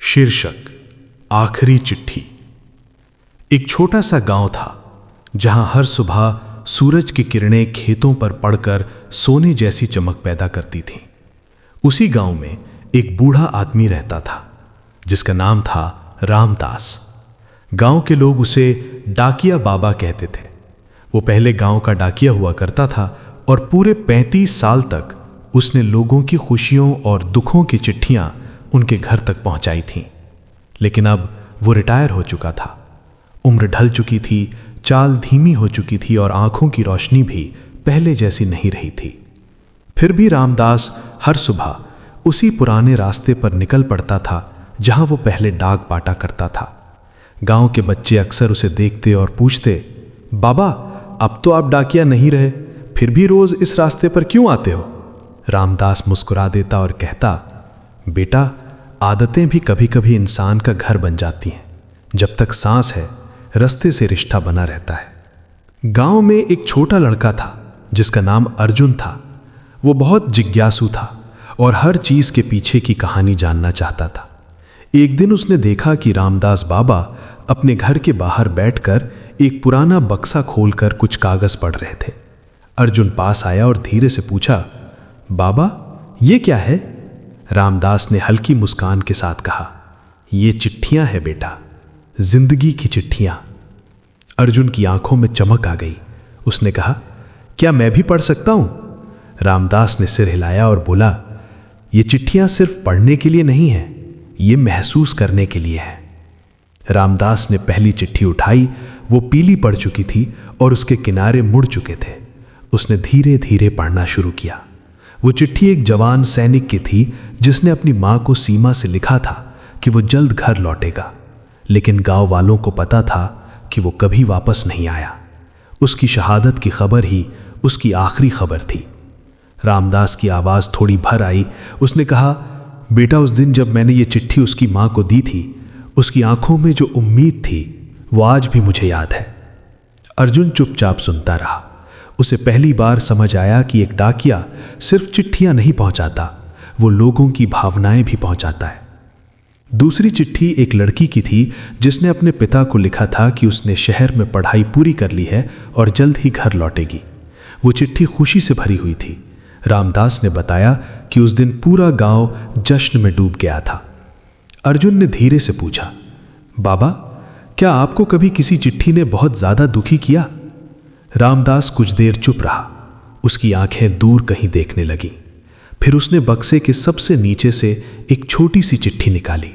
शीर्षक आखिरी चिट्ठी। एक छोटा सा गांव था जहां हर सुबह सूरज की किरणें खेतों पर पड़कर सोने जैसी चमक पैदा करती थीं। उसी गांव में एक बूढ़ा आदमी रहता था जिसका नाम था रामदास। गांव के लोग उसे डाकिया बाबा कहते थे। वो पहले गांव का डाकिया हुआ करता था और पूरे 35 साल तक उसने लोगों की खुशियों और दुखों की चिट्ठियां उनके घर तक पहुंचाई थीं। लेकिन अब वो रिटायर हो चुका था। उम्र ढल चुकी थी, चाल धीमी हो चुकी थी और आंखों की रोशनी भी पहले जैसी नहीं रही थी। फिर भी रामदास हर सुबह उसी पुराने रास्ते पर निकल पड़ता था जहां वो पहले डाक बांटा करता था। गांव के बच्चे अक्सर उसे देखते और पूछते, बाबा अब तो आप डाकिया नहीं रहे, फिर भी रोज इस रास्ते पर क्यों आते हो? रामदास मुस्कुरा देता और कहता, बेटा आदतें भी कभी कभी इंसान का घर बन जाती हैं। जब तक सांस है रास्ते से रिश्ता बना रहता है। गांव में एक छोटा लड़का था जिसका नाम अर्जुन था। वो बहुत जिज्ञासु था और हर चीज के पीछे की कहानी जानना चाहता था। एक दिन उसने देखा कि रामदास बाबा अपने घर के बाहर बैठकर एक पुराना बक्सा खोलकर कुछ कागज पढ़ रहे थे। अर्जुन पास आया और धीरे से पूछा, बाबा ये क्या है? रामदास ने हल्की मुस्कान के साथ कहा, ये चिट्ठियां हैं बेटा, जिंदगी की चिट्ठियां। अर्जुन की आंखों में चमक आ गई। उसने कहा, क्या मैं भी पढ़ सकता हूं? रामदास ने सिर हिलाया और बोला, ये चिट्ठियां सिर्फ पढ़ने के लिए नहीं है, ये महसूस करने के लिए है। रामदास ने पहली चिट्ठी उठाई। वो पीली पड़ चुकी थी और उसके किनारे मुड़ चुके थे। उसने धीरे धीरे पढ़ना शुरू किया। वो चिट्ठी एक जवान सैनिक की थी जिसने अपनी मां को सीमा से लिखा था कि वो जल्द घर लौटेगा, लेकिन गांव वालों को पता था कि वो कभी वापस नहीं आया। उसकी शहादत की खबर ही उसकी आखिरी खबर थी। रामदास की आवाज थोड़ी भर आई। उसने कहा, बेटा उस दिन जब मैंने ये चिट्ठी उसकी मां को दी थी, उसकी आंखों में जो उम्मीद थी वो आज भी मुझे याद है। अर्जुन चुपचाप सुनता रहा। उसे पहली बार समझ आया कि एक डाकिया सिर्फ चिट्ठियां नहीं पहुंचाता, वो लोगों की भावनाएं भी पहुंचाता है। दूसरी चिट्ठी एक लड़की की थी जिसने अपने पिता को लिखा था कि उसने शहर में पढ़ाई पूरी कर ली है और जल्द ही घर लौटेगी। वो चिट्ठी खुशी से भरी हुई थी। रामदास ने बताया कि उस दिन पूरा गांव जश्न में डूब गया था। अर्जुन ने धीरे से पूछा, बाबा क्या आपको कभी किसी चिट्ठी ने बहुत ज्यादा दुखी किया? रामदास कुछ देर चुप रहा। उसकी आंखें दूर कहीं देखने लगी। फिर उसने बक्से के सबसे नीचे से एक छोटी सी चिट्ठी निकाली।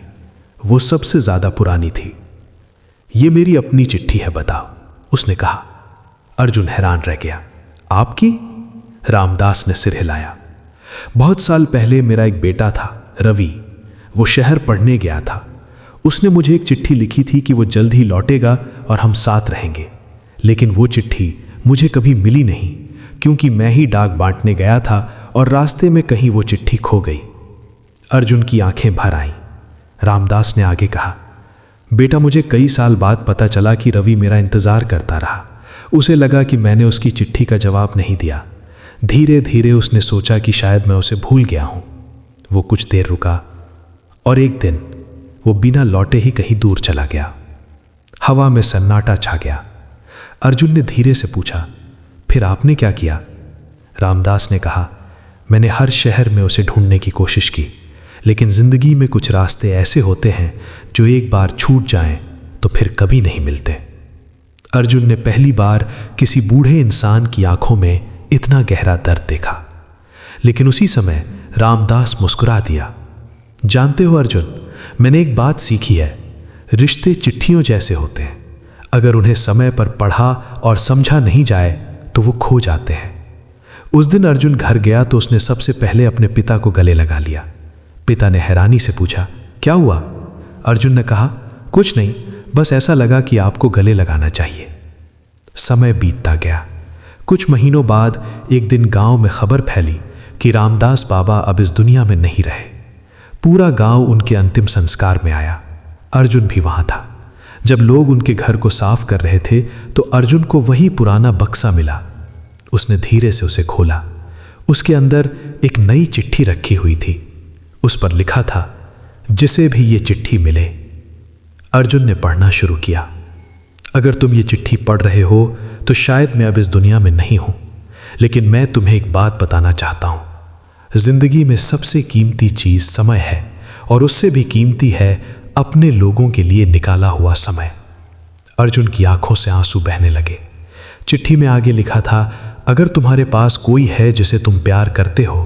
वो सबसे ज्यादा पुरानी थी। ये मेरी अपनी चिट्ठी है, बताओ, उसने कहा। अर्जुन हैरान रह गया। आपकी? रामदास ने सिर हिलाया। बहुत साल पहले मेरा एक बेटा था, रवि। वो शहर पढ़ने गया था। उसने मुझे एक चिट्ठी लिखी थी कि वो जल्द ही लौटेगा और हम साथ रहेंगे। लेकिन वो चिट्ठी मुझे कभी मिली नहीं, क्योंकि मैं ही डाक बांटने गया था और रास्ते में कहीं वो चिट्ठी खो गई। अर्जुन की आंखें भर आईं। रामदास ने आगे कहा, बेटा मुझे कई साल बाद पता चला कि रवि मेरा इंतजार करता रहा। उसे लगा कि मैंने उसकी चिट्ठी का जवाब नहीं दिया। धीरे धीरे उसने सोचा कि शायद मैं उसे भूल गया हूं। वो कुछ देर रुका और एक दिन वो बिना लौटे ही कहीं दूर चला गया। हवा में सन्नाटा छा गया। अर्जुन ने धीरे से पूछा, फिर आपने क्या किया? रामदास ने कहा, मैंने हर शहर में उसे ढूंढने की कोशिश की, लेकिन जिंदगी में कुछ रास्ते ऐसे होते हैं जो एक बार छूट जाएं तो फिर कभी नहीं मिलते। अर्जुन ने पहली बार किसी बूढ़े इंसान की आंखों में इतना गहरा दर्द देखा। लेकिन उसी समय रामदास मुस्कुरा दिया। जानते हो अर्जुन, मैंने एक बात सीखी है, रिश्ते चिट्ठियों जैसे होते हैं। अगर उन्हें समय पर पढ़ा और समझा नहीं जाए तो वो खो जाते हैं। उस दिन अर्जुन घर गया तो उसने सबसे पहले अपने पिता को गले लगा लिया। पिता ने हैरानी से पूछा, क्या हुआ? अर्जुन ने कहा, कुछ नहीं, बस ऐसा लगा कि आपको गले लगाना चाहिए। समय बीतता गया। कुछ महीनों बाद एक दिन गांव में खबर फैली कि रामदास बाबा अब इस दुनिया में नहीं रहे। पूरा गांव उनके अंतिम संस्कार में आया। अर्जुन भी वहां था। जब लोग उनके घर को साफ कर रहे थे तो अर्जुन को वही पुराना बक्सा मिला। उसने धीरे से उसे खोला। उसके अंदर एक नई चिट्ठी रखी हुई थी। उस पर लिखा था, जिसे भी ये चिट्ठी मिले। अर्जुन ने पढ़ना शुरू किया। अगर तुम ये चिट्ठी पढ़ रहे हो तो शायद मैं अब इस दुनिया में नहीं हूं, लेकिन मैं तुम्हें एक बात बताना चाहता हूं। जिंदगी में सबसे कीमती चीज समय है, और उससे भी कीमती है अपने लोगों के लिए निकाला हुआ समय। अर्जुन की आंखों से आंसू बहने लगे। चिट्ठी में आगे लिखा था, अगर तुम्हारे पास कोई है जिसे तुम प्यार करते हो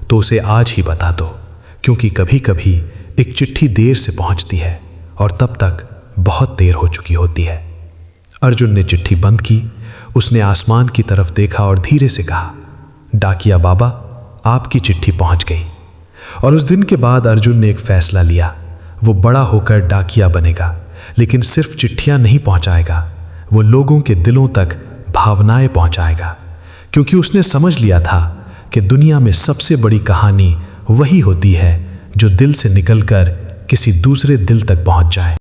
तो उसे आज ही बता दो, क्योंकि कभी कभी एक चिट्ठी देर से पहुंचती है और तब तक बहुत देर हो चुकी होती है। अर्जुन ने चिट्ठी बंद की। उसने आसमान की तरफ देखा और धीरे से कहा, डाकिया बाबा, आपकी चिट्ठी पहुंच गई। और उस दिन के बाद अर्जुन ने एक फैसला लिया। वो बड़ा होकर डाकिया बनेगा, लेकिन सिर्फ चिट्ठियां नहीं पहुंचाएगा, वो लोगों के दिलों तक भावनाएं पहुंचाएगा, क्योंकि उसने समझ लिया था कि दुनिया में सबसे बड़ी कहानी वही होती है जो दिल से निकलकर किसी दूसरे दिल तक पहुंच जाए।